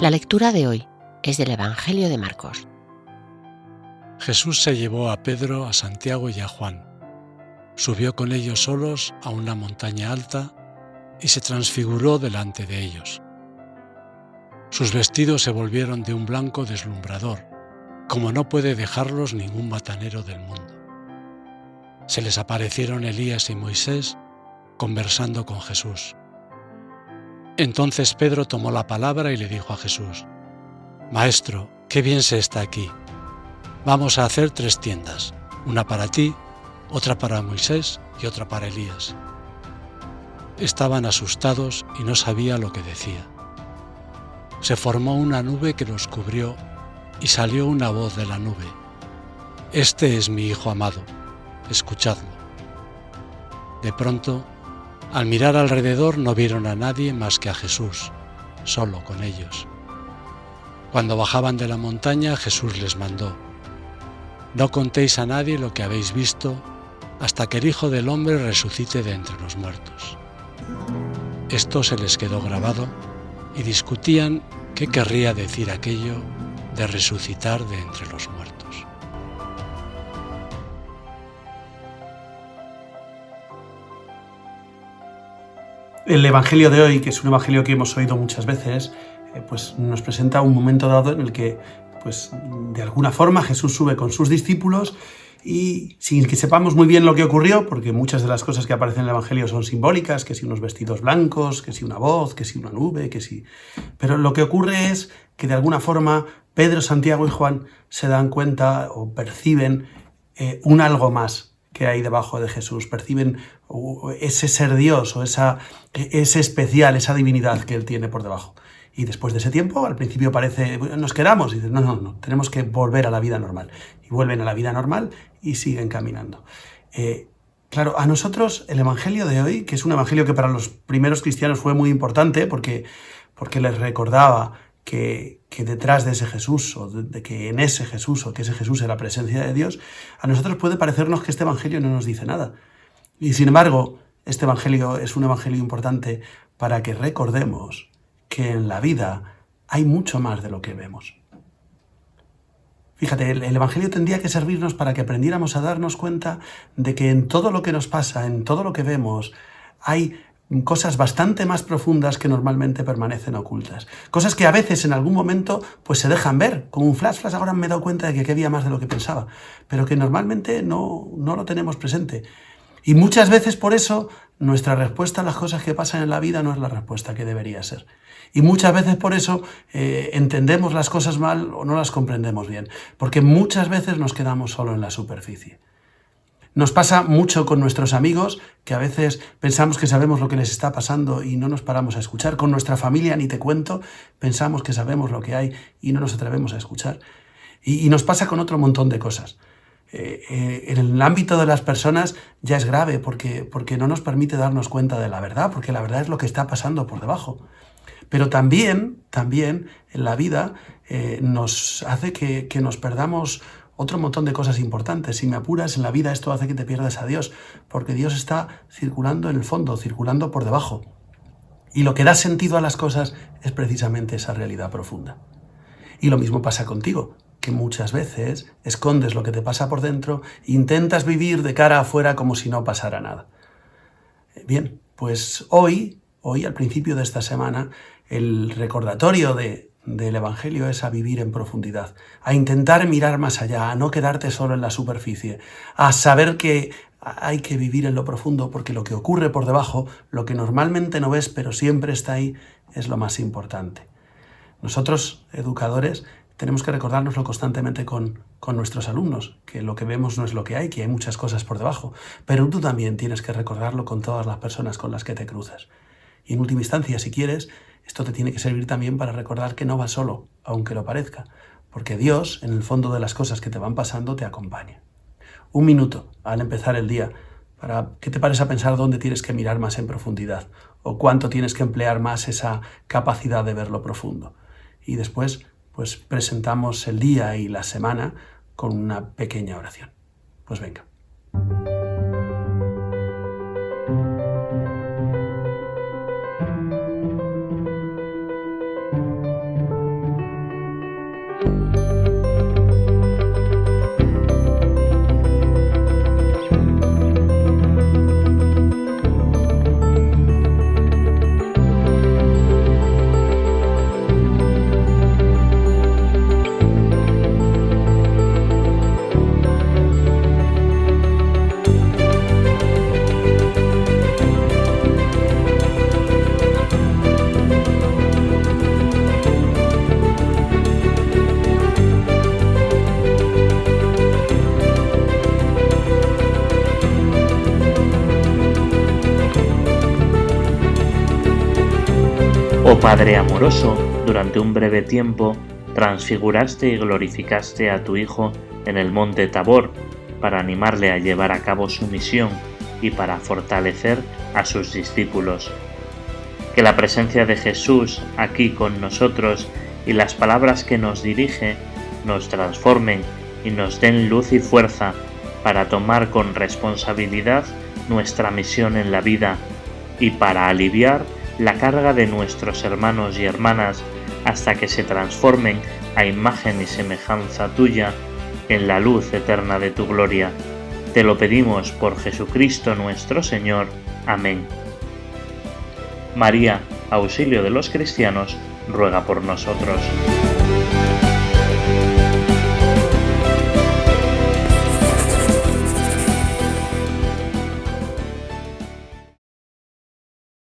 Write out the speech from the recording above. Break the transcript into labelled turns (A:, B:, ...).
A: La lectura de hoy es del Evangelio de Marcos.
B: Jesús se llevó a Pedro, a Santiago y a Juan. Subió con ellos solos a una montaña alta y se transfiguró delante de ellos. Sus vestidos se volvieron de un blanco deslumbrador, como no puede dejarlos ningún batanero del mundo. Se les aparecieron Elías y Moisés conversando con Jesús. Entonces Pedro tomó la palabra y le dijo a Jesús: «Maestro, qué bien se está aquí. Vamos a hacer 3 tiendas, una para ti, otra para Moisés y otra para Elías». Estaban asustados y no sabía lo que decía. Se formó una nube que los cubrió y salió una voz de la nube: «Este es mi Hijo amado, escuchadlo». De pronto, al mirar alrededor no vieron a nadie más que a Jesús, solo con ellos. Cuando bajaban de la montaña, Jesús les mandó: «No contéis a nadie lo que habéis visto hasta que el Hijo del Hombre resucite de entre los muertos». Esto se les quedó grabado y discutían qué querría decir aquello de resucitar de entre los muertos.
C: El Evangelio de hoy, que es un Evangelio que hemos oído muchas veces, pues nos presenta un momento dado en el que, pues de alguna forma, Jesús sube con sus discípulos y sin que sepamos muy bien lo que ocurrió, porque muchas de las cosas que aparecen en el Evangelio son simbólicas, que si unos vestidos blancos, que si una voz, que si una nube, que si... Pero lo que ocurre es que de alguna forma Pedro, Santiago y Juan se dan cuenta o perciben un algo más que hay debajo de Jesús, perciben ese ser Dios o ese especial, esa divinidad que Él tiene por debajo. Y después de ese tiempo, al principio parece, nos quedamos, y dicen, no, tenemos que volver a la vida normal. Y vuelven a la vida normal y siguen caminando. Claro, a nosotros el Evangelio de hoy, que es un Evangelio que para los primeros cristianos fue muy importante, porque les recordaba que detrás de ese Jesús, o de que en ese Jesús, o que ese Jesús es la presencia de Dios, a nosotros puede parecernos que este Evangelio no nos dice nada. Y sin embargo, este Evangelio es un Evangelio importante para que recordemos que en la vida hay mucho más de lo que vemos. Fíjate, el Evangelio tendría que servirnos para que aprendiéramos a darnos cuenta de que en todo lo que nos pasa, en todo lo que vemos, hay cosas bastante más profundas que normalmente permanecen ocultas. Cosas que a veces en algún momento pues se dejan ver, como un flash, ahora me he dado cuenta de que había más de lo que pensaba, pero que normalmente no lo tenemos presente. Y muchas veces por eso nuestra respuesta a las cosas que pasan en la vida no es la respuesta que debería ser. Y muchas veces por eso entendemos las cosas mal o no las comprendemos bien, porque muchas veces nos quedamos solo en la superficie. Nos pasa mucho con nuestros amigos, que a veces pensamos que sabemos lo que les está pasando y no nos paramos a escuchar. Con nuestra familia, ni te cuento, pensamos que sabemos lo que hay y no nos atrevemos a escuchar. Y nos pasa con otro montón de cosas. En el ámbito de las personas ya es grave porque no nos permite darnos cuenta de la verdad, porque la verdad es lo que está pasando por debajo. Pero también en la vida nos hace que nos perdamos otro montón de cosas importantes. Si me apuras, en la vida esto hace que te pierdas a Dios, porque Dios está circulando en el fondo, circulando por debajo. Y lo que da sentido a las cosas es precisamente esa realidad profunda. Y lo mismo pasa contigo, que muchas veces escondes lo que te pasa por dentro e intentas vivir de cara afuera como si no pasara nada. Bien, pues hoy, al principio de esta semana, el recordatorio del Evangelio es a vivir en profundidad, a intentar mirar más allá, a no quedarte solo en la superficie, a saber que hay que vivir en lo profundo, porque lo que ocurre por debajo, lo que normalmente no ves pero siempre está ahí, es lo más importante. Nosotros, educadores, tenemos que recordárnoslo constantemente con nuestros alumnos, que lo que vemos no es lo que hay muchas cosas por debajo, pero tú también tienes que recordarlo con todas las personas con las que te cruzas. Y en última instancia, si quieres, esto te tiene que servir también para recordar que no vas solo, aunque lo parezca, porque Dios, en el fondo de las cosas que te van pasando, te acompaña. Un minuto al empezar el día para que te pares a pensar dónde tienes que mirar más en profundidad o cuánto tienes que emplear más esa capacidad de ver lo profundo. Y después, pues presentamos el día y la semana con una pequeña oración. Pues venga.
D: Oh Padre amoroso, durante un breve tiempo transfiguraste y glorificaste a tu Hijo en el monte Tabor para animarle a llevar a cabo su misión y para fortalecer a sus discípulos. Que la presencia de Jesús aquí con nosotros y las palabras que nos dirige nos transformen y nos den luz y fuerza para tomar con responsabilidad nuestra misión en la vida y para aliviar la carga de nuestros hermanos y hermanas hasta que se transformen a imagen y semejanza tuya en la luz eterna de tu gloria. Te lo pedimos por Jesucristo nuestro Señor. Amén. María, auxilio de los cristianos, ruega por nosotros.